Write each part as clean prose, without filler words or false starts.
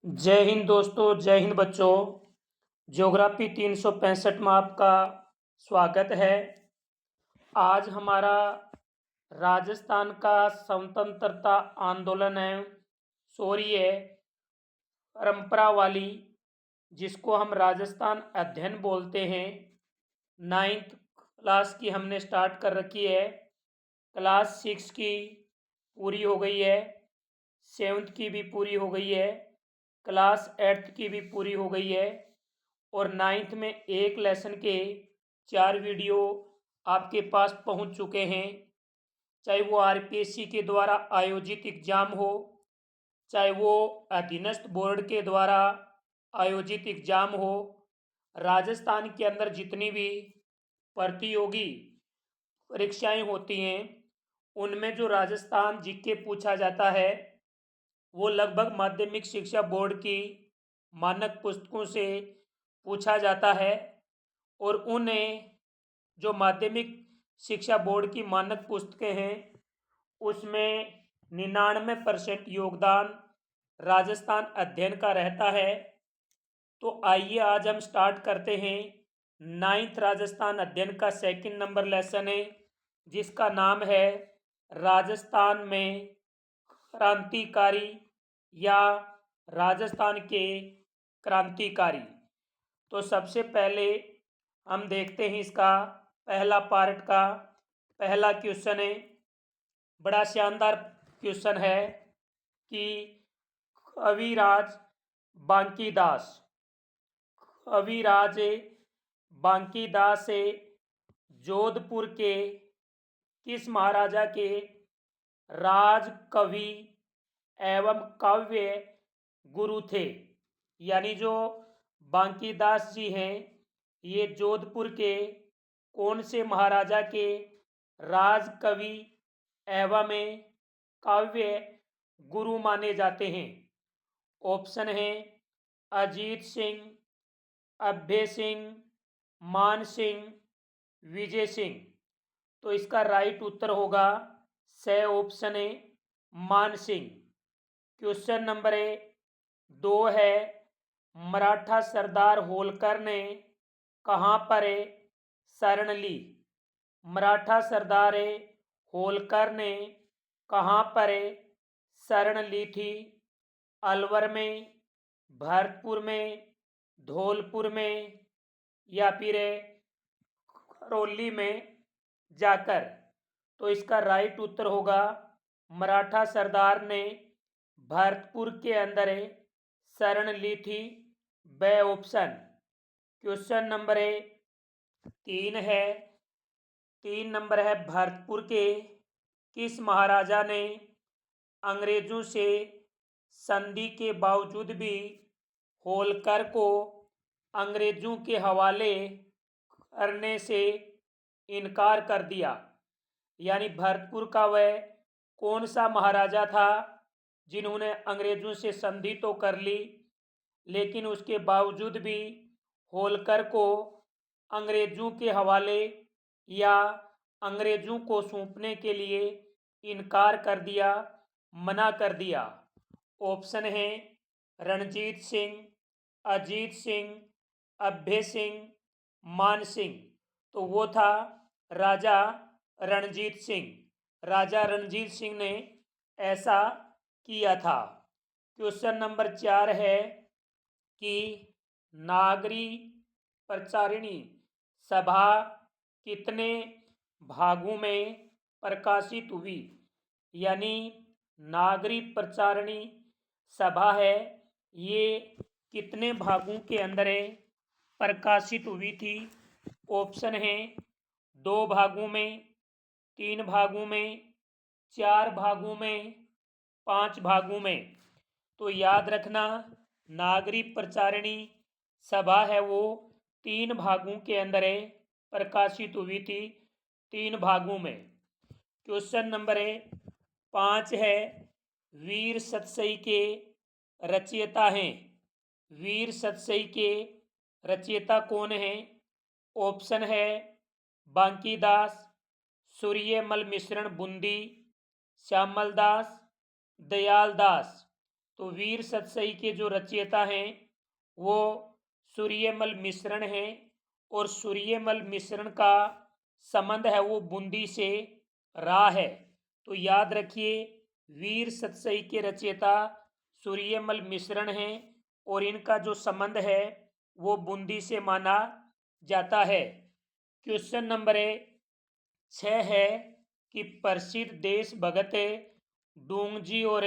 जय हिंद दोस्तों, जय हिंद बच्चों। ज्योग्राफी 365 में आपका स्वागत है। आज हमारा राजस्थान का स्वतंत्रता आंदोलन है, शौर्य परंपरा वाली, जिसको हम राजस्थान अध्ययन बोलते हैं। 9th क्लास की हमने स्टार्ट कर रखी है, क्लास 6 की पूरी हो गई है, 7th की भी पूरी हो गई है, क्लास 8th की भी पूरी हो गई है और 9th में एक लेसन के 4 वीडियो आपके पास पहुंच चुके हैं। चाहे वो आरपीएससी के द्वारा आयोजित एग्जाम हो, चाहे वो अधीनस्थ बोर्ड के द्वारा आयोजित एग्जाम हो, राजस्थान के अंदर जितनी भी प्रतियोगी परीक्षाएं होती हैं उनमें जो राजस्थान जीके पूछा जाता है वो लगभग माध्यमिक शिक्षा बोर्ड की मानक पुस्तकों से पूछा जाता है और उन्हें जो माध्यमिक शिक्षा बोर्ड की मानक पुस्तकें हैं उसमें 99% योगदान राजस्थान अध्ययन का रहता है। तो आइए आज हम स्टार्ट करते हैं। 9th राजस्थान अध्ययन का सेकंड नंबर लेसन है जिसका नाम है राजस्थान में क्रांतिकारी या राजस्थान के क्रांतिकारी। तो सबसे पहले हम देखते हैं इसका पहला पार्ट का पहला क्वेश्चन है। बड़ा शानदार क्वेश्चन है कि कविराज बांकीदास कविराज बांकीदास जोधपुर के किस महाराजा के राज कवि एवं काव्य गुरु थे। यानी जो बांकीदास जी हैं ये जोधपुर के कौन से महाराजा के राज कवि एवं काव्य गुरु माने जाते हैं। ऑप्शन है अजीत सिंह, अभय सिंह, मान सिंह, विजय सिंह। तो इसका राइट उत्तर होगा स ऑप्शन है मान सिंह। क्वेश्चन नंबर 2 है मराठा सरदार होलकर ने कहाँ पर शरण ली। मराठा सरदार होलकर ने कहाँ पर शरण ली थी। अलवर में, भरतपुर में, धौलपुर में या फिर करौली में जाकर। तो इसका राइट उत्तर होगा मराठा सरदार ने भरतपुर के अंदर शरण ली थी, ब ऑप्शन। क्वेश्चन नंबर 3 है 3 नंबर है भरतपुर के किस महाराजा ने अंग्रेजों से संधि के बावजूद भी होलकर को अंग्रेजों के हवाले करने से इनकार कर दिया। यानी भरतपुर का वह कौन सा महाराजा था जिन्होंने अंग्रेजों से संधि तो कर ली लेकिन उसके बावजूद भी होलकर को अंग्रेजों के हवाले या अंग्रेजों को सौंपने के लिए इनकार कर दिया, मना कर दिया। ऑप्शन है रणजीत सिंह, अजीत सिंह, अभय सिंह, मान सिंह। तो वो था राजा रणजीत सिंह। राजा रणजीत सिंह ने ऐसा किया था। क्वेश्चन नंबर 4 है कि नागरी प्रचारिणी सभा कितने भागों में प्रकाशित हुई। यानी नागरी प्रचारिणी सभा है ये कितने भागों के अंदर प्रकाशित हुई थी। ऑप्शन है 2 भागों में, 3 भागों में, 4 भागों में, 5 भागों में। तो याद रखना नागरी प्रचारिणी सभा है वो 3 भागों के अंदर प्रकाशित हुई थी, 3 भागों में। क्वेश्चन नंबर 5 है वीर सतसई के रचयिता हैं। वीर सतसई के रचयिता कौन हैं। ऑप्शन है बांकीदास, सूर्यमल मिश्रण बूंदी, श्यामल दास, दयाल दास। तो वीर सतसई के जो रचयिता हैं वो सूर्यमल मिश्रण हैं और सूर्यमल मिश्रण का संबंध है वो बूंदी से रहा है। तो याद रखिए वीर सतसई के रचयिता सूर्यमल मिश्रण हैं और इनका जो संबंध है वो बूंदी से माना जाता है। क्वेश्चन नंबर 6 है कि प्रसिद्ध देश भगत डूंगजी और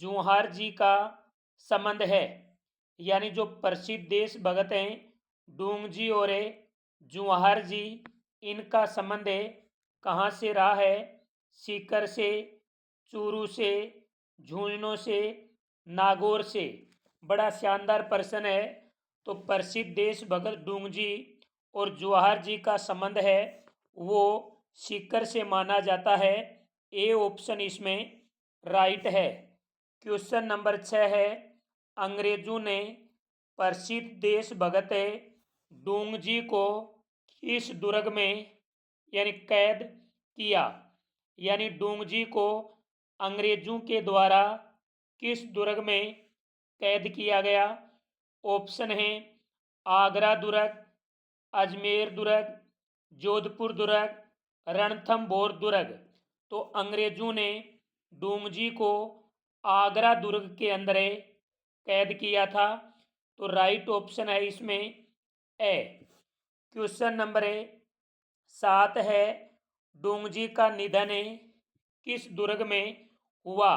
जूहार जी का संबंध है। यानी जो प्रसिद्ध देश भगत हैं डूंगजी और जूहार जी, इनका संबंध कहाँ से रहा है? सीकर से, चूरू से, झुंझुनू से, नागौर से। बड़ा शानदार प्रश्न है। तो प्रसिद्ध देश भगत डूंगजी और जवाहर जी का संबंध है वो सीकर से माना जाता है। ए ऑप्शन इसमें राइट है। क्वेश्चन नंबर 6 है अंग्रेजों ने प्रसिद्ध देश भगत डूंगजी को किस दुर्ग में यानी कैद किया? यानी डूंगजी को अंग्रेजों के द्वारा किस दुर्ग में कैद किया गया? ऑप्शन है आगरा दुर्ग, अजमेर दुर्ग, जोधपुर दुर्ग, रणथंभौर दुर्ग। तो अंग्रेजों ने डूंगजी को आगरा दुर्ग के अंदर कैद किया था। तो राइट ऑप्शन है इसमें ए। क्वेश्चन नंबर 7 है डूंगजी का निधन किस दुर्ग में हुआ?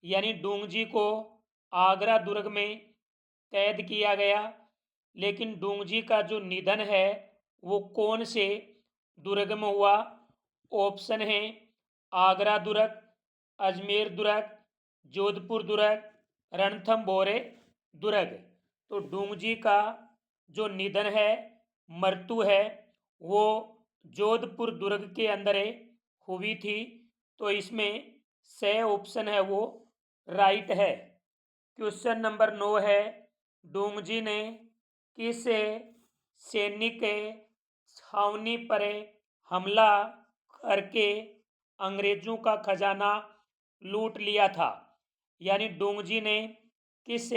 यानी डूंगजी को आगरा दुर्ग में कैद किया गया, लेकिन डूंगजी का जो निधन है वो कौन से दुर्ग में हुआ? ऑप्शन है आगरा दुर्ग, अजमेर दुर्ग, जोधपुर दुर्ग, रणथंभौर दुर्ग। तो डूंगजी का जो निधन है, मृत्यु है, वो जोधपुर दुर्ग के अंदर हुई थी। तो इसमें से ऑप्शन है वो राइट है। क्वेश्चन नंबर 9 है डूंगजी ने किस सैनिक छावनी पर हमला करके अंग्रेजों का खजाना लूट लिया था? यानी डूंगजी ने किस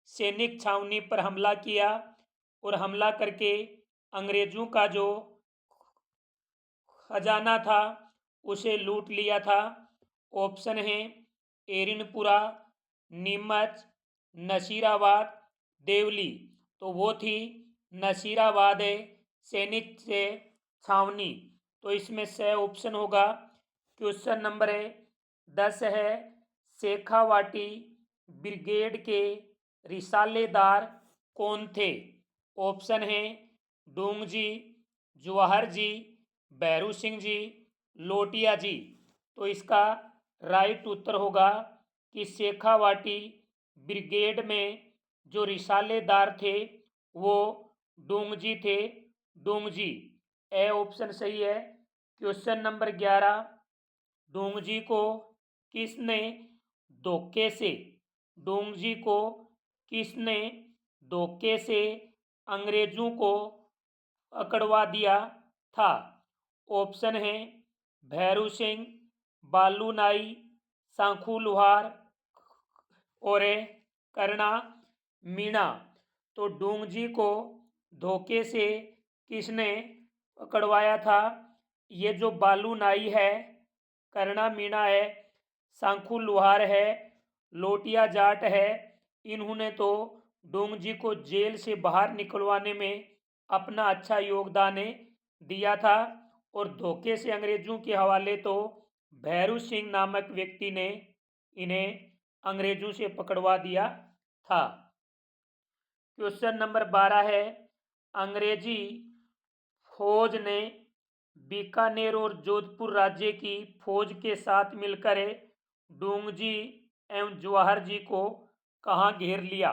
सैनिक छावनी पर हमला किया और हमला करके अंग्रेजों का जो खजाना था उसे लूट लिया था? ऑप्शन है एरिनपुरा, नीमच, नसीराबाद, देवली। तो वो थी नसीराबाद सैनिक से छावनी। तो इसमें से ऑप्शन होगा। क्वेश्चन नंबर 10 है शेखावाटी ब्रिगेड के रिसालेदार कौन थे? ऑप्शन है डूंगजी, जवाहर जी, भैरू सिंह जी, लोटिया जी। तो इसका राइट उत्तर होगा कि शेखावाटी ब्रिगेड में जो रिसालेदार थे वो डूंगजी थे, डूंगजी। ए ऑप्शन सही है। क्वेश्चन नंबर 11 डूंगजी को किसने धोखे से डूंगजी को किसने धोखे से अंग्रेजों को पकड़वा दिया था? ऑप्शन है भैरू सिंह, बालू नाई, सांखू लुहार और करना मीणा। तो डूंगजी को धोखे से किसने पकड़वाया था? ये जो बालू नाई है, करना मीणा है, सांखू लुहार है, लोटिया जाट है, इन्होंने तो डूंगजी को जेल से बाहर निकलवाने में अपना अच्छा योगदान दिया था। और धोखे से अंग्रेजों के हवाले तो भैरू सिंह नामक व्यक्ति ने इन्हें अंग्रेजों से पकड़वा दिया था। क्वेश्चन नंबर 12 है अंग्रेजी फौज ने बीकानेर और जोधपुर राज्य की फौज के साथ मिलकर डूंगजी एवं जवाहर जी को कहाँ घेर लिया?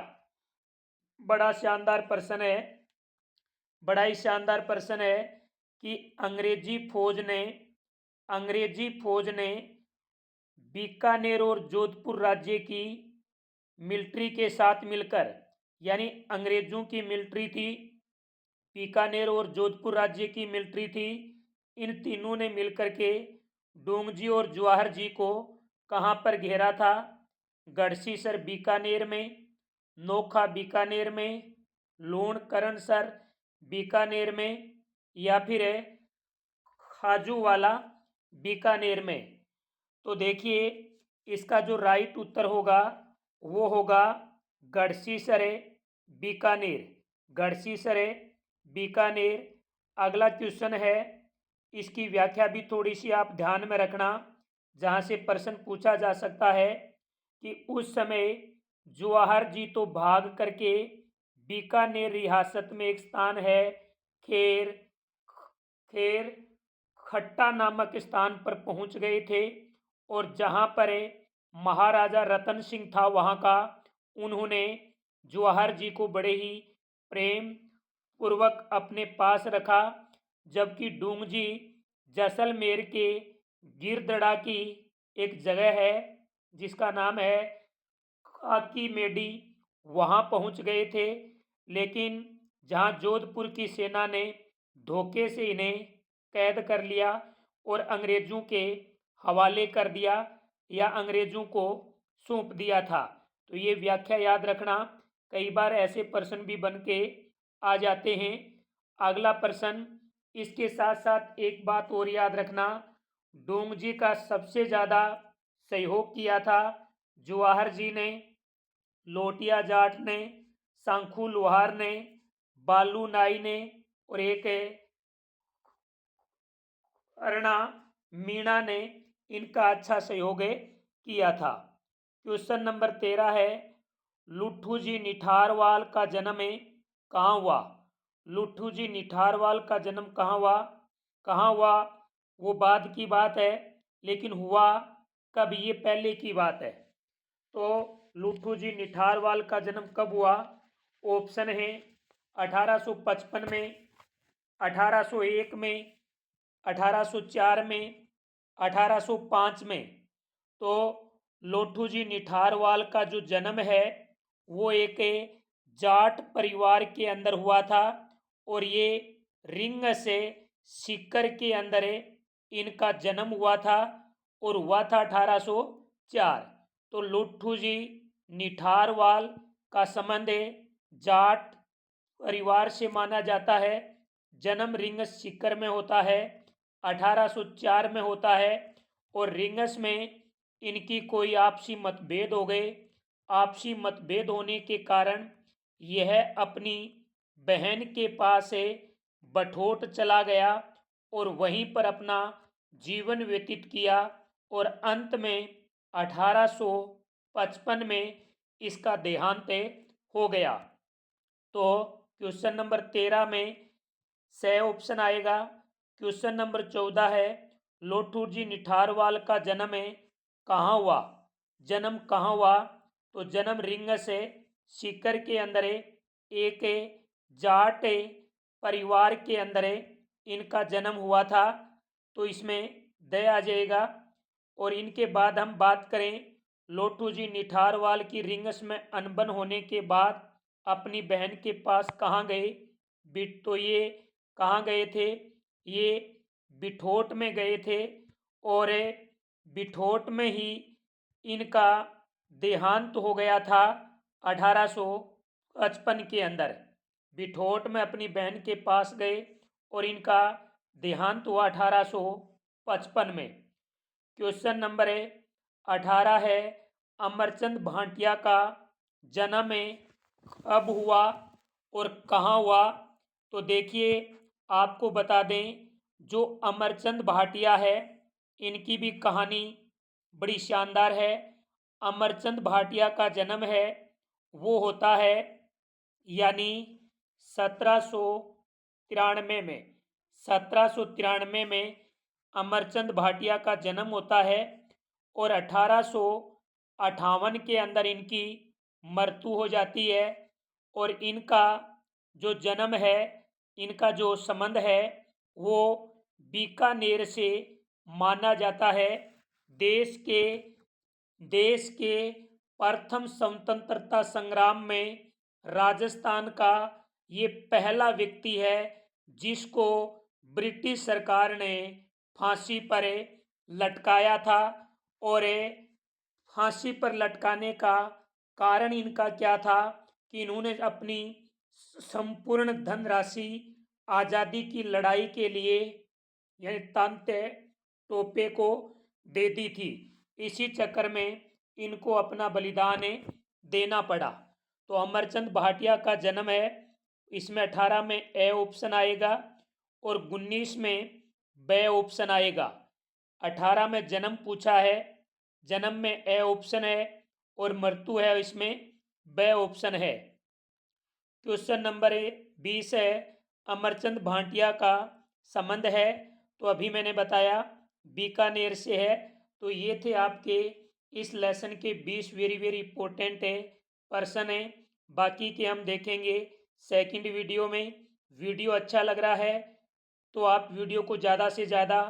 बड़ा शानदार प्रश्न है, बड़ा ही शानदार प्रश्न है कि अंग्रेजी फौज ने बीकानेर और जोधपुर राज्य की मिलिट्री के साथ मिलकर, यानी अंग्रेजों की मिलिट्री थी, बीकानेर और जोधपुर राज्य की मिलिट्री थी, इन तीनों ने मिलकर के डूंगजी और जवाहर जी को कहाँ पर घेरा था? गढ़सीसर बीकानेर में, नोखा बीकानेर में, लूणकरणसर बीकानेर में, या फिर है खाजूवाला बीकानेर में। तो देखिए इसका जो राइट उत्तर होगा वो होगा गढ़सीसर बीकानेर, गढ़सीसर बीकानेर। अगला क्वेश्चन है, इसकी व्याख्या भी थोड़ी सी आप ध्यान में रखना, जहाँ से प्रश्न पूछा जा सकता है कि उस समय जवाहर जी तो भाग करके बीकानेर रियासत में एक स्थान है खेर खेर खट्टा नामक स्थान पर पहुंच गए थे, और जहां पर महाराजा रतन सिंह था वहां का, उन्होंने जवाहर जी को बड़े ही प्रेम पूर्वक अपने पास रखा। जबकि डूंगजी जैसलमेर के गिरदड़ा की एक जगह है जिसका नाम है काकी मेडी, वहां पहुंच गए थे। लेकिन जहां जोधपुर की सेना ने धोखे से इन्हें कैद कर लिया और अंग्रेजों के हवाले कर दिया या अंग्रेजों को सौंप दिया था। तो ये व्याख्या याद रखना, कई बार ऐसे प्रश्न भी बन के आ जाते हैं। अगला प्रश्न, इसके साथ साथ एक बात और याद रखना, डोंगजी का सबसे ज़्यादा सहयोग किया था जवाहर जी ने, लोटिया जाट ने, सांखू लोहार ने, बालू नाई ने, और एक है अरुणा मीणा ने इनका अच्छा सहयोग किया था। क्वेश्चन नंबर 13 है, लुट्ठू जी निठारवाल का जन्म कहाँ हुआ? लुट्ठू जी निठारवाल का जन्म कहाँ हुआ वो बाद की बात है, लेकिन हुआ कब ये पहले की बात है। तो लुट्ठू जी निठारवाल का जन्म कब हुआ? ऑप्शन है 1855 में, 1801 में, 1804 में, 1805 में। तो लोठू जी निठारवाल का जो जन्म है वो एक जाट परिवार के अंदर हुआ था, और ये रिंग से सीकर के अंदर इनका जन्म हुआ था, और हुआ था 1804। तो लोठू जी निठारवाल का संबंध जाट परिवार से माना जाता है। जन्म रिंग सीकर में होता है, 1804 में होता है, और रिंगस में इनकी कोई आपसी मतभेद हो गए। आपसी मतभेद होने के कारण यह अपनी बहन के पास से बठोट चला गया और वहीं पर अपना जीवन व्यतीत किया, और अंत में 1855 में इसका देहांत हो गया। तो क्वेश्चन नंबर 13 में सही ऑप्शन आएगा। क्वेश्चन नंबर 14 है, लोठू जी निठारवाल का जन्म कहाँ हुआ? जन्म कहाँ हुआ? तो जन्म रिंग से सीकर के अंदर एक जाट परिवार के अंदर इनका जन्म हुआ था। तो इसमें दया आ जाएगा। और इनके बाद हम बात करें, लोठू जी निठारवाल की रिंगस में अनबन होने के बाद अपनी बहन के पास कहाँ गए? तो ये कहाँ गए थे? ये बिठोट में गए थे, और बिठोट में ही इनका देहांत हो गया था 1855 के अंदर। बिठोट में अपनी बहन के पास गए और इनका देहांत हुआ 1855 में। क्वेश्चन नंबर 18 है, अमरचंद भाटिया का जन्म कब हुआ और कहाँ हुआ? तो देखिए आपको बता दें, जो अमरचंद भाटिया है इनकी भी कहानी बड़ी शानदार है। अमरचंद भाटिया का जन्म है वो होता है यानी 1793 में। 1793 में अमरचंद भाटिया का जन्म होता है, और 1858 के अंदर इनकी मृत्यु हो जाती है। और इनका जो जन्म है, इनका जो संबंध है वो बीकानेर से माना जाता है। देश के प्रथम स्वतंत्रता संग्राम में राजस्थान का ये पहला व्यक्ति है जिसको ब्रिटिश सरकार ने फांसी पर लटकाया था, और फांसी पर लटकाने का कारण इनका क्या था कि इन्होंने अपनी संपूर्ण धनराशि आज़ादी की लड़ाई के लिए यानी तांते टोपे को दे दी थी। इसी चक्कर में इनको अपना बलिदान देना पड़ा। तो अमरचंद भाटिया का जन्म है, इसमें 18 में ए ऑप्शन आएगा और 19 में बे ऑप्शन आएगा। 18 में जन्म पूछा है, जन्म में ए ऑप्शन है और मृत्यु है इसमें बे ऑप्शन है। क्वेश्चन नंबर 20 है, अमरचंद भाटिया का संबंध है, तो अभी मैंने बताया बीकानेर से है। तो ये थे आपके इस लेसन के 20 वेरी वेरी इंपॉर्टेंट पर्सन है। बाकी के हम देखेंगे सेकंड वीडियो में। वीडियो अच्छा लग रहा है तो आप वीडियो को ज़्यादा से ज़्यादा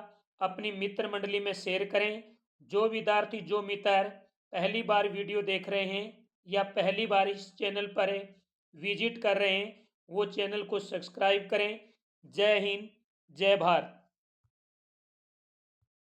अपनी मित्र मंडली में शेयर करें। जो विद्यार्थी जो मित्र पहली बार वीडियो देख रहे हैं या पहली बार इस चैनल पर विजिट कर रहे हैं वो चैनल को सब्सक्राइब करें। जय हिंद, जय भारत।